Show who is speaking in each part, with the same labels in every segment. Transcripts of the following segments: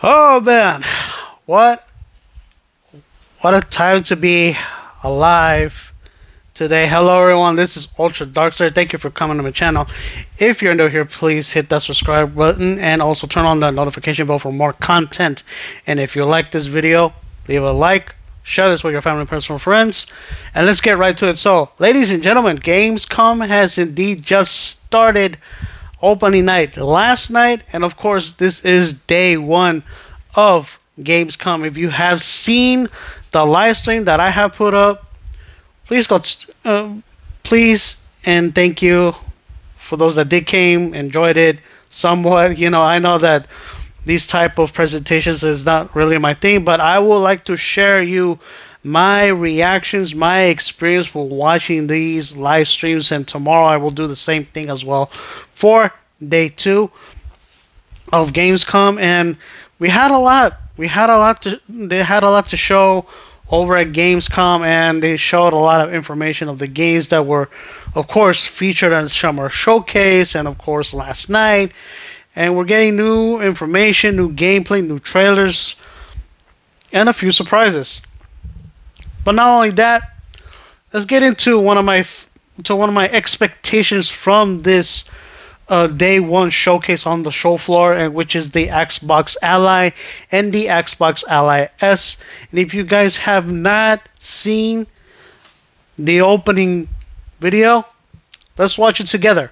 Speaker 1: Oh man, what what a time to be alive today. Hello everyone, this is Ultra Darkster. Thank you for coming to my channel. If you're new here, please hit that subscribe button and also turn on the notification bell for more content. And if you like this video, leave a like, share this with your family, personal friends, and let's get right to it. So, ladies and gentlemen, Gamescom has indeed just started opening night last night, and of course, this is day one of Gamescom. If you have seen the live stream that I have put up, please go, please and thank you for those that did came, enjoyed it somewhat. I know that these type of presentations is not really my thing, but I would like to share you my reactions, my experience for watching these live streams, and tomorrow I will do the same thing as well for day two of Gamescom, and we had a lot. They had a lot to show over at Gamescom, and they showed a lot of information of the games that were, of course, featured on Summer Showcase, and of course last night. And we're getting new information, new gameplay, new trailers, and a few surprises. But not only that, let's get into one of my expectations from this day one showcase on the show floor, and which is the Xbox Ally and the Xbox Ally S. And if you guys have not seen the opening video, let's watch it together.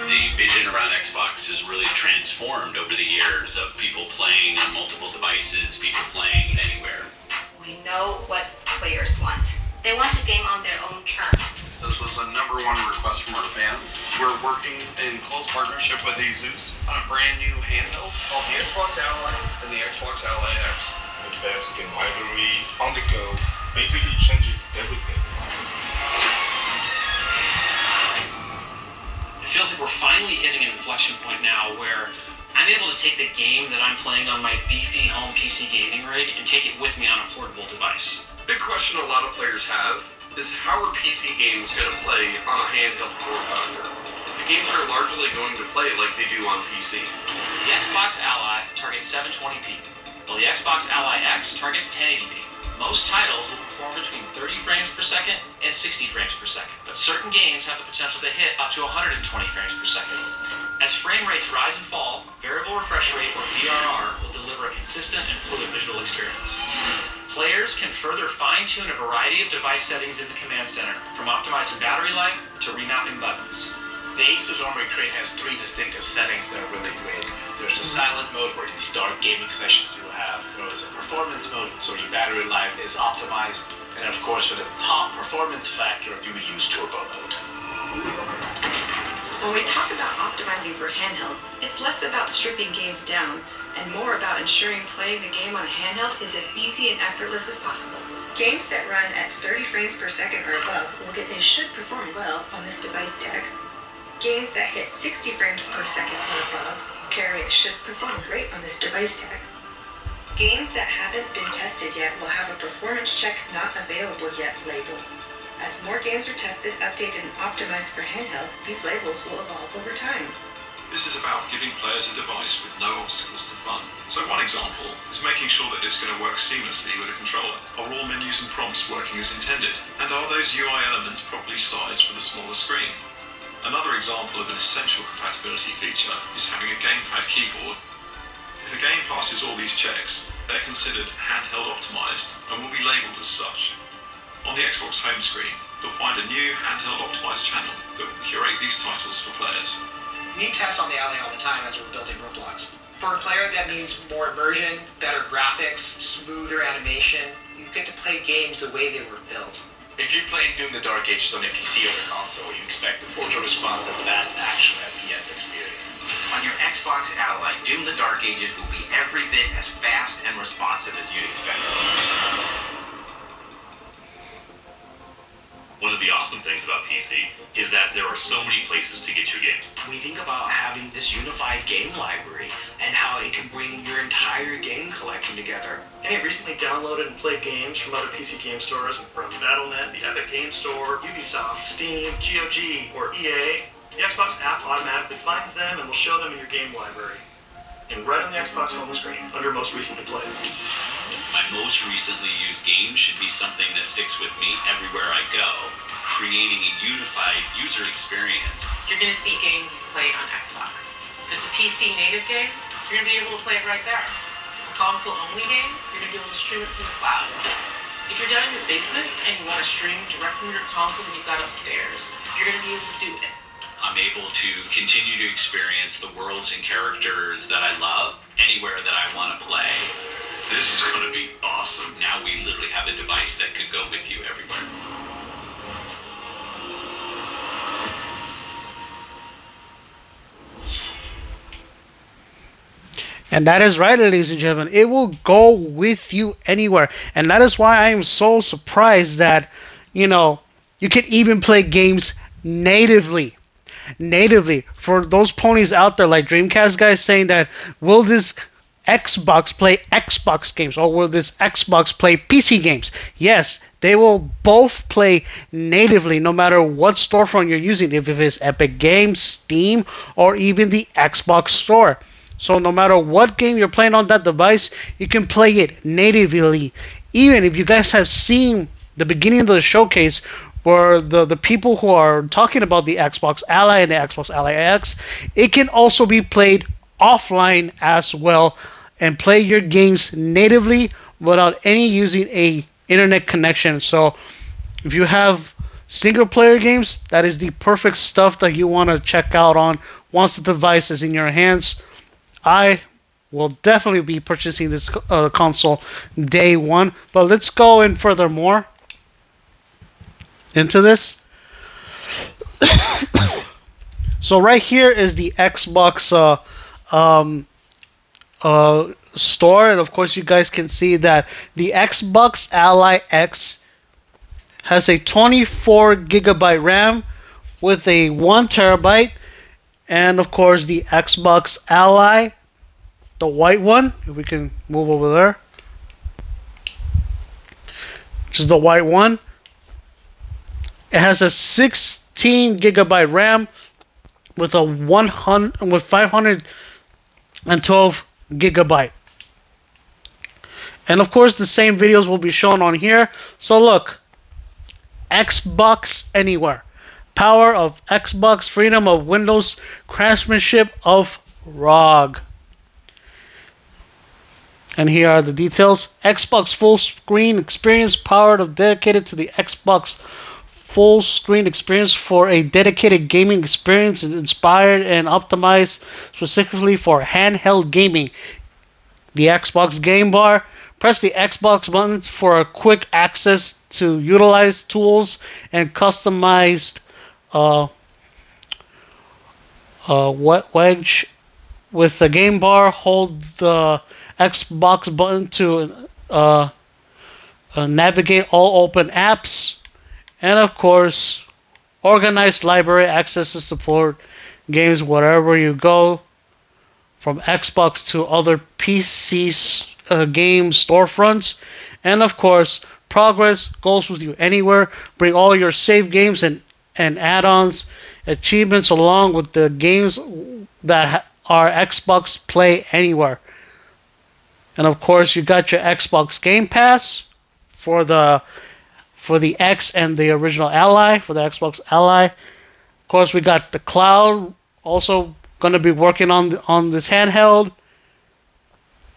Speaker 2: The vision around Xbox has really transformed over the years of people playing on multiple devices, people playing anywhere.
Speaker 3: We know what players want. They want a game on their own terms.
Speaker 4: This was a #1 request from our fans. We're working in close partnership with Asus on a brand new handheld called the Xbox Ally and the Xbox Ally X.
Speaker 5: The best game library on the go basically changes everything.
Speaker 6: It feels like we're finally hitting an inflection point now where I'm able to take the game that I'm playing on my beefy home PC gaming rig and take it with me on a portable device.
Speaker 4: Big question a lot of players have is how are PC games going to play on a handheld form factor? The games are largely going to play like they do on PC.
Speaker 6: The Xbox Ally targets 720p, while the Xbox Ally X targets 1080p. Most titles will perform between 30 frames per second and 60 frames per second, but certain games have the potential to hit up to 120 frames per second. As frame rates rise and fall, variable refresh rate, or VRR, will deliver a consistent and fluid visual experience. Players can further fine-tune a variety of device settings in the command center, from optimizing battery life to remapping buttons.
Speaker 7: The Asus Armory Crate has 3 distinctive settings that are really great. There's the silent mode, where these dark gaming sessions you'll have. There's a performance mode, so your battery life is optimized. And of course, for the top performance factor, you will use turbo mode.
Speaker 3: When we talk about optimizing for handheld, it's less about stripping games down and more about ensuring playing the game on a handheld is as easy and effortless as possible. Games that run at 30 frames per second or above will get and should perform well on this device tag. Games that hit 60 frames per second or above carry it should perform great on this device tag. Games that haven't been tested yet will have a performance check not available yet label. As more games are tested, updated, and optimized for handheld, these labels will evolve over time.
Speaker 8: This is about giving players a device with no obstacles to fun. So one example is making sure that it's going to work seamlessly with a controller. Are all menus and prompts working as intended? And are those UI elements properly sized for the smaller screen? Another example of an essential compatibility feature is having a gamepad keyboard. If a game passes all these checks, they're considered handheld optimized and will be labeled as such. On the Xbox home screen, you'll find a new handheld optimized channel that will curate these titles for players.
Speaker 9: We test on the Ally all the time as we're building Roblox. For a player, that means more immersion, better graphics, smoother animation. You get to play games the way they were built.
Speaker 7: If you played Doom the Dark Ages on a PC or a console, you expect a photo response and fast action FPS experience.
Speaker 10: On your Xbox Ally, Doom the Dark Ages will be every bit as fast and responsive as you'd expect.
Speaker 5: One of the awesome things about PC is that there are so many places to get your games.
Speaker 10: We think about having this unified game library and how it can bring your entire game collection together.
Speaker 11: Hey, recently downloaded and played games from other PC game stores, from Battle.net, the Epic Game Store, Ubisoft, Steam, GOG, or EA. The Xbox app automatically finds them and will show them in your game library. and right on the Xbox home screen under most recently played.
Speaker 2: My most recently used game should be something that sticks with me everywhere I go, creating a unified user experience.
Speaker 3: You're going to see games you play on Xbox. If it's a PC native game, you're going to be able to play it right there. If it's a console-only game, you're going to be able to stream it from the cloud. If you're down in your basement and you want to stream direct from your console that you've got upstairs, you're going to be able to do it.
Speaker 2: I'm able to continue to experience the worlds and characters that I love anywhere that I want to play. This is going to be awesome. Now we literally have a device that could go with you everywhere.
Speaker 1: And that is right, ladies and gentlemen. It will go with you anywhere. And that is why I am so surprised that, you can even play games natively. For those ponies out there like Dreamcast guys saying that, will this Xbox play Xbox games or will this Xbox play PC games? Yes, they will both play natively no matter what storefront you're using, if it's Epic Games, Steam, or even the Xbox Store. So no matter what game you're playing on that device, you can play it natively. Even if you guys have seen the beginning of the showcase where the people who are talking about the Xbox Ally and the Xbox Ally X, it can also be played offline as well and play your games natively without any using a internet connection. So if you have single player games, that is the perfect stuff that you want to check out on once the device is in your hands. I will definitely be purchasing this console day one. But let's go in furthermore into this. So right here is the Xbox store, and of course you guys can see that the Xbox Ally X has a 24 gigabyte RAM with a 1 terabyte. And of course the Xbox Ally, the white one, if we can move over there, which is the white one, it has a 16 gigabyte RAM with a 512 gigabyte. And of course the same videos will be shown on here. So look, Xbox Anywhere. Power of Xbox, freedom of Windows, craftsmanship of ROG. And here are the details. Xbox full screen experience powered of dedicated to the Xbox full screen experience for a dedicated gaming experience inspired and optimized specifically for handheld gaming. The Xbox Game Bar. Press the Xbox button for a quick access to utilize tools and customized wedge. With the game bar, hold the Xbox button to navigate all open apps, and of course organized library access to support games wherever you go, from Xbox to other PC game storefronts. And of course progress goes with you anywhere. Bring all your save games and add-ons, achievements along with the games that are Xbox Play Anywhere. And of course you got your Xbox Game Pass for the X and the original Ally, for the Xbox Ally. Of course we got the cloud also going to be working on this handheld.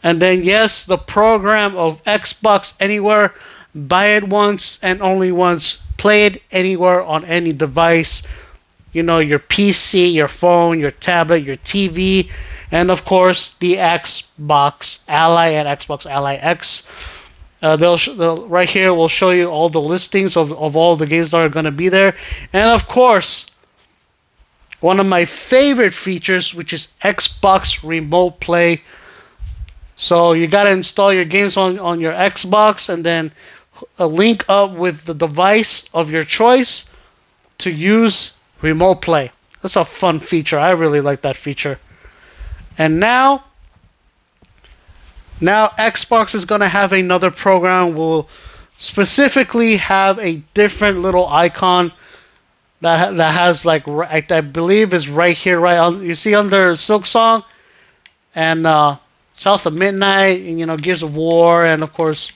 Speaker 1: And then yes, the program of Xbox Anywhere. Buy it once and only once. Play it anywhere on any device. Your PC, your phone, your tablet, your TV, and of course the Xbox Ally and Xbox Ally X. They'll right here will show you all the listings of all the games that are going to be there. And of course, one of my favorite features, which is Xbox Remote Play. So you got to install your games on your Xbox and then link up with the device of your choice to use Remote Play. That's a fun feature. I really like that feature. And now Xbox is going to have another program. Will specifically have a different little icon that has, like, I believe is right here, right on. You see under Silksong, and South of Midnight, and, Gears of War, and of course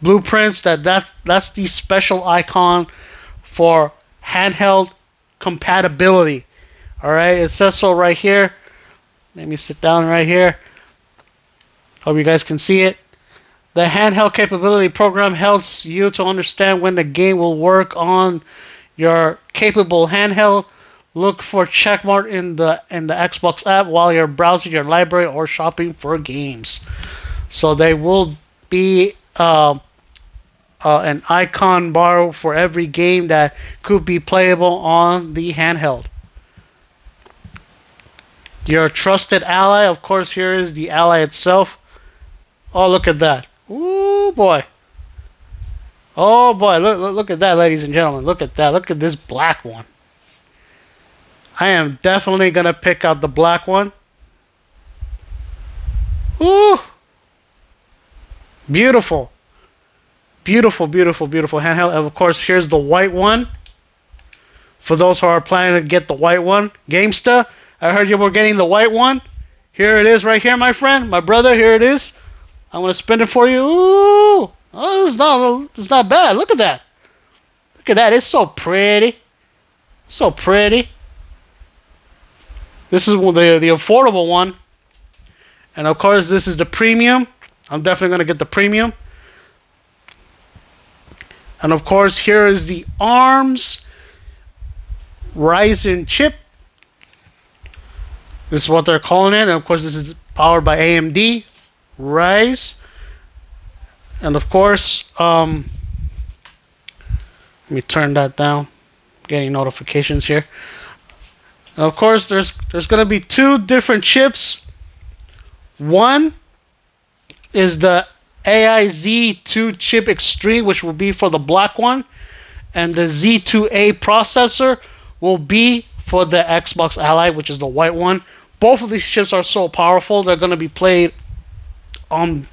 Speaker 1: Blueprints. That's the special icon for handheld compatibility. All right, it says so right here. Let me sit down right here. Hope you guys can see it. The handheld capability program helps you to understand when the game will work on your capable handheld. Look for checkmark in the Xbox app while you're browsing your library or shopping for games. So they will be an icon bar for every game that could be playable on the handheld. Your trusted ally, of course, here is the ally itself. Oh, look at that. Ooh, boy. Oh, boy. Look at that, ladies and gentlemen. Look at that. Look at this black one. I am definitely going to pick out the black one. Ooh. Beautiful. Beautiful, beautiful, beautiful handheld. And, of course, here's the white one. For those who are planning to get the white one. Gamesta, I heard you were getting the white one. Here it is right here, my friend. My brother, here it is. I'm going to spin it for you. Ooh. Oh, it's not bad. Look at that. Look at that. It's so pretty. So pretty. This is the affordable one. And, of course, this is the premium. I'm definitely going to get the premium. And, of course, here is the ARMS Ryzen chip. This is what they're calling it. And, of course, this is powered by AMD Ryzen. And, of course, let me turn that down. I'm getting notifications here. And, of course, there's going to be two different chips. One is the AI Z2 chip Extreme, which will be for the black one. And the Z2A processor will be for the Xbox Ally, which is the white one. Both of these chips are so powerful, they're going to be played on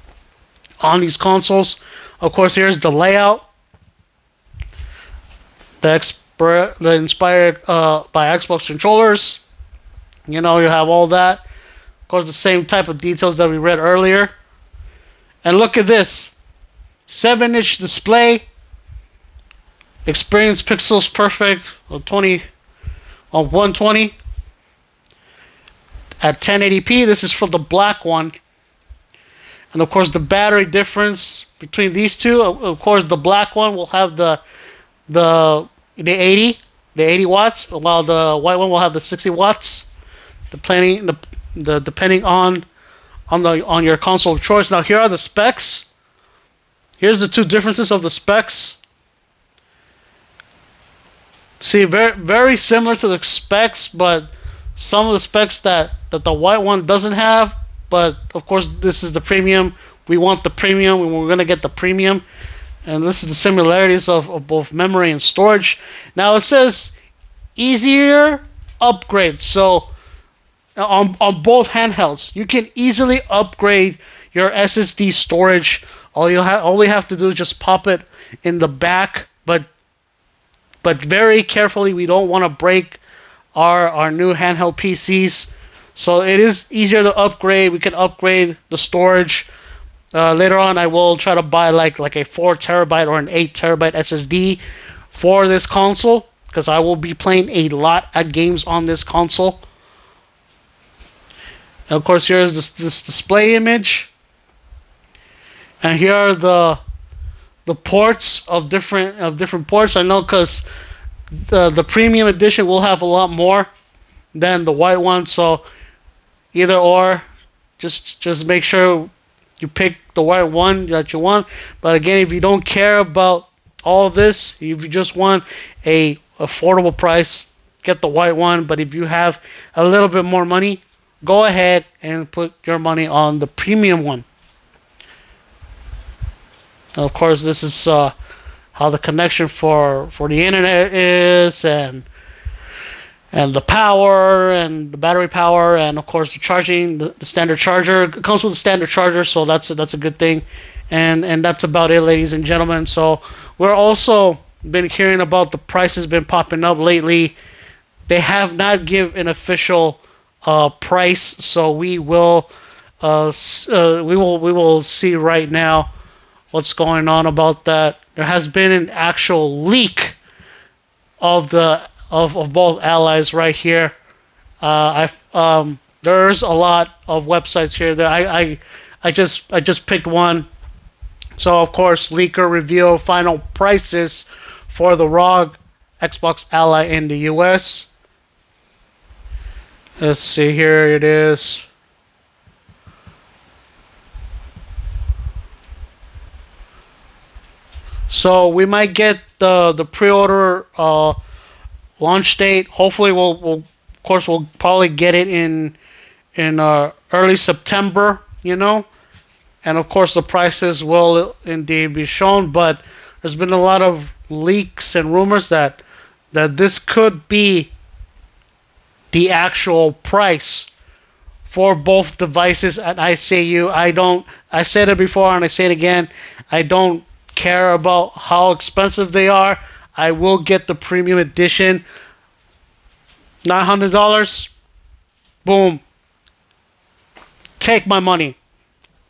Speaker 1: these consoles. Of course, here's the layout. The inspired by Xbox controllers. You have all that. Of course, the same type of details that we read earlier. And look at this. 7-inch display. Experience pixels perfect on 120 at 1080p. This is for the black one. And of course, the battery difference between these two. Of course, the black one will have the 80 watts, while the white one will have the 60 watts. Depending on your console of choice. Now, here are the specs. Here's the two differences of the specs. See, very, very similar to the specs, but some of the specs that the white one doesn't have. But, of course, this is the premium. We want the premium, and we're going to get the premium. And this is the similarities of both memory and storage. Now, it says easier upgrade. So, on both handhelds, you can easily upgrade your SSD storage. All you have to do is just pop it in the back, but very carefully. We don't want to break our new handheld PCs. So it is easier to upgrade. We can upgrade the storage. Later on, I will try to buy like a 4 terabyte or an 8 terabyte SSD for this console, because I will be playing a lot of games on this console. And of course, here is this display image, and here are the ports of different ports. I know because the premium edition will have a lot more than the white one. So either or, just make sure you pick the white one that you want. But again, if you don't care about all this, if you just want a affordable price, get the white one. But if you have a little bit more money, go ahead and put your money on the premium one. Now, of course, this is how the connection for the internet is, and the power, and the battery power, and of course the charging, the standard charger. It comes with a standard charger, so that's a good thing. And that's about it, ladies and gentlemen. So we're also been hearing about the prices been popping up lately. They have not given an official price. So we will see right now what's going on about that. There has been an actual leak of both allies right here. There's a lot of websites here that I just picked one. So of course, leaker reveal final prices for the ROG Xbox Ally in the US. Let's see, here it is. So we might get the pre-order launch date. Hopefully, we'll probably get it in early September. And of course the prices will indeed be shown. But there's been a lot of leaks and rumors that this could be the actual price for both devices. And I said it before and I say it again, I don't care about how expensive they are. I will get the premium edition. $900. Boom. Take my money.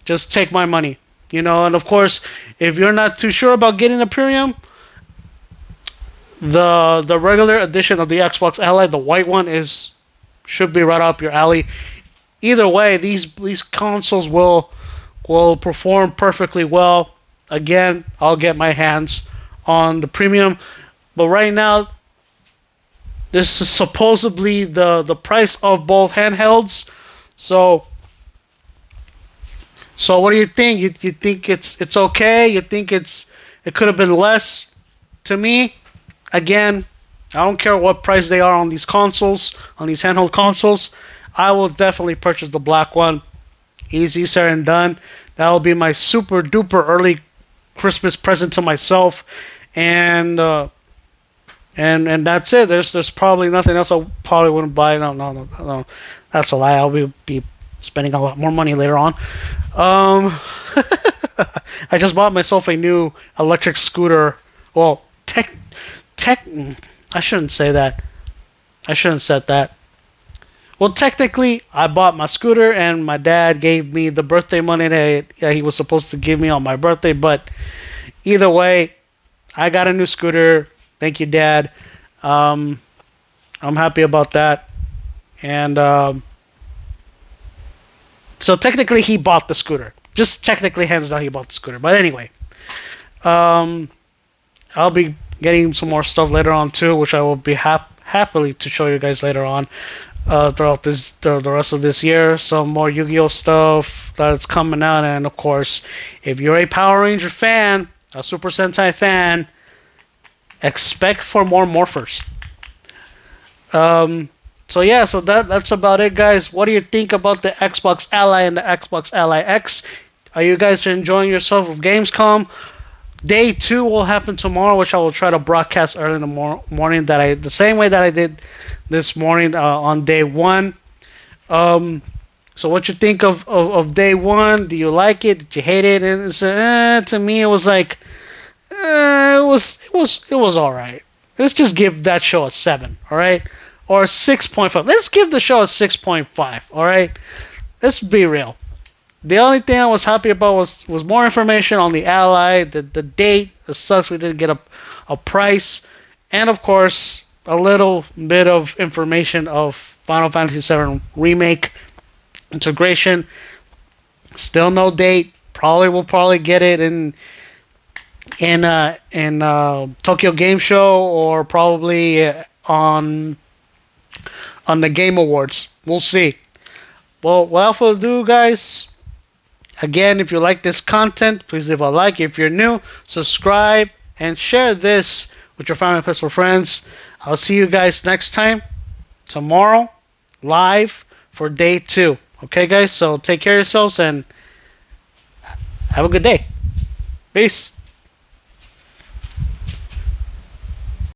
Speaker 1: Just take my money. And of course, if you're not too sure about getting a premium, the regular edition of the Xbox Ally, the white one, should be right up your alley. Either way, these consoles will perform perfectly well. Again, I'll get my hands on the premium, but right now, this is supposedly the price of both handhelds. So what do you think? You think it's okay? You think it could have been less? To me, again, I don't care what price they are on these consoles, on these handheld consoles. I will definitely purchase the black one. Easy said and done. That will be my super duper early Christmas present to myself, and that's it. There's probably nothing else I probably wouldn't buy. No, that's a lie. I'll be spending a lot more money later on. I just bought myself a new electric scooter. Well, I shouldn't say that. I shouldn't have said that. Well, technically, I bought my scooter, and my dad gave me the birthday money that he was supposed to give me on my birthday. But either way, I got a new scooter. Thank you, Dad. I'm happy about that. And so technically, he bought the scooter. Just technically, hands down, he bought the scooter. But anyway, I'll be getting some more stuff later on too, which I will be happily to show you guys later on. Throughout the rest of this year, some more Yu-Gi-Oh stuff that's coming out, and of course, if you're a Power Ranger fan, a Super Sentai fan, expect for more morphers. So that's about it, guys. What do you think about the Xbox Ally and the Xbox Ally X? Are you guys enjoying yourself with Gamescom? Day 2 will happen tomorrow, which I will try to broadcast early in the morning, the same way that I did this morning on day 1. So what you think of day 1? Do you like it? Did you hate it? And to me, it was like it was all right. Let's just give that show a 7, all right, or a 6.5. Let's give the show a 6.5, all right. Let's be real. The only thing I was happy about was more information on the Ally, the date. It sucks we didn't get a price, and of course a little bit of information of Final Fantasy VII Remake integration. Still no date. We'll probably get it in Tokyo Game Show, or probably on the Game Awards. We'll see. Well, without further ado, guys. Again, if you like this content, please leave a like. If you're new, subscribe and share this with your family and personal friends. I'll see you guys next time, tomorrow, live for day 2. Okay, guys? So take care of yourselves and have a good day. Peace.